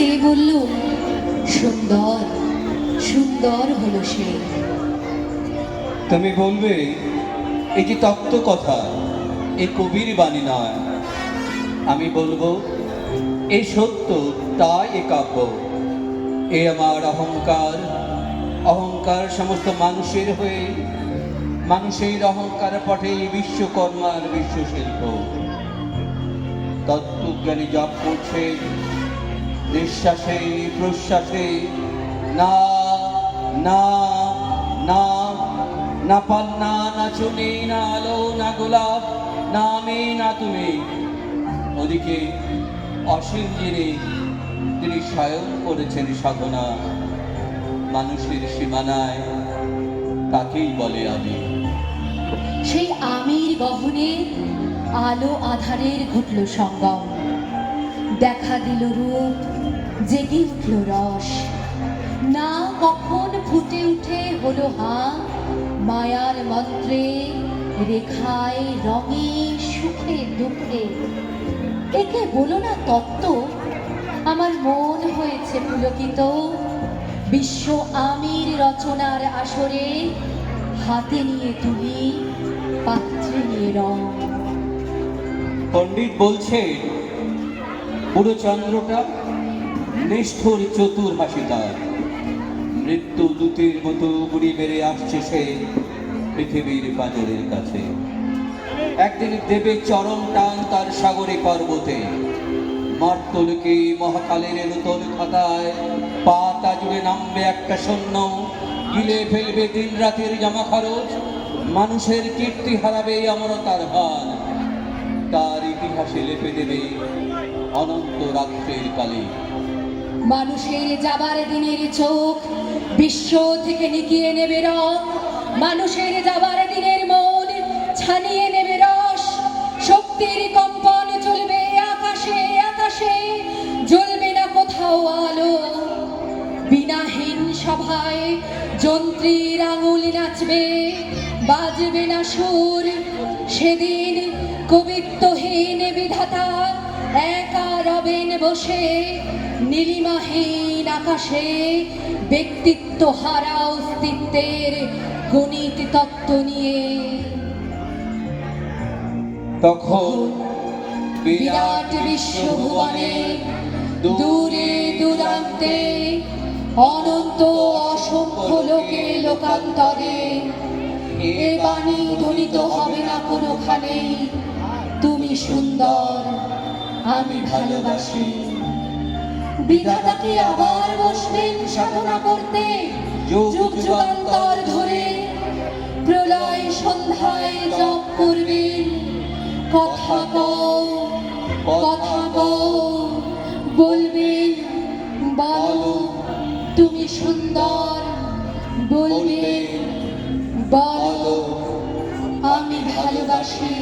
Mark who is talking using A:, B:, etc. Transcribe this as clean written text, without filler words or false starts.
A: চেয়ে বলল, সুন্দর সুন্দর হলো সে।
B: তুমি বলবে এই যে তত্ত্ব কথা, এই কবির বাণী নয়। আমি বলবো এই সত্য, তাই এ কাব্য। এ আমার অহংকার, অহংকার সমস্ত মানুষের হয়ে, মানুষের অহংকার পটে বিশ্বকর্মার বিশ্বশিল্প। তত্ত্বজ্ঞানী জপ করছে নিঃশ্বাসে প্রশ্বাসে, না না না, না পান্না, না চুনি, না আলো, না গোলাপ, না আমি, না তুমি। ওদিকে অসীম তিনি স্বয়ং করেছেন সাধনা মানুষের সীমানায়, তাকেই বলে আমি।
A: সেই আমির গহনে আলো আধারের ঘটল সঙ্গম, দেখা দিল রূপ, জেগে উঠল রস। না কখন ফুটে উঠে হলো হাঁ, মায়ার মন্ত্রে, রেখায়, রঙে, সুখে দুঃখে। একে বলো না তত্ত্ব, আমার মন হয়েছে পুলকিত। বিশ্ব আমির রচনার আসরে, হাতে নিয়ে তুলি, পাত্রে নিয়ে রং।
B: পণ্ডিত বলছেন পুরো চন্দ্রটা নিষ্ঠুর চতুর হাসি তার। মৃত্যু দূতের মতো উড়ে বেড়ে আসছে সে পৃথিবীর পাঁজরের কাছে। একদিন দেবে চরম টান তার সাগরে পর্বতে, মার্তলকে মহাকালের নূতন খাতায় পাতা জুড়ে নামবে একটা সৈন্য, গিলে ফেলবে দিন রাতের জামা খরচ, মানুষের কীর্তি হারাবে অমরতার ভার, তার ইতিহাসে লেপে দেবে অনন্ত রাত্রের কালে।
A: মানুষের যাবার দিনের চোখ বিশ্ব থেকে নিকিয়ে নেবে রং, মানুষের যাবার দিনের মন ছানিয়ে নেবে রস। শক্তির কম্পন চলবে আকাশে আকাশে, জ্বলবে না কোথাও আলো। বিনাহীন সভায় যন্ত্রীর আঙুল নাচবে, বাজবে না সুর। সেদিন কবিত্বহীন বিধাতা একা রবেন বসে, নীলিমাহীন আকাশে ব্যক্তিত্ব হারা অস্তিত্বের গণিত তত্ত্ব নিয়ে।
B: তখন
A: বিরাট বিশ্বভুবনে, দূরে দূরান্তে, অনন্ত অসংখ্য লোকে লোকান্তরে এ বাণী ধ্বনিত হবে না কোনোখানেই, তুমি সুন্দর, আমি ভালোবাসি। বিধাতাকে আবার বসবেন সাধনা করতে, যুগ যুগান্তর ধরে প্রলয় সন্ধ্যায় জপ করবেন। কথা কও, কথা কও, বলবেন বলো তুমি সুন্দর, বলবেন বলো আমি ভালোবাসি।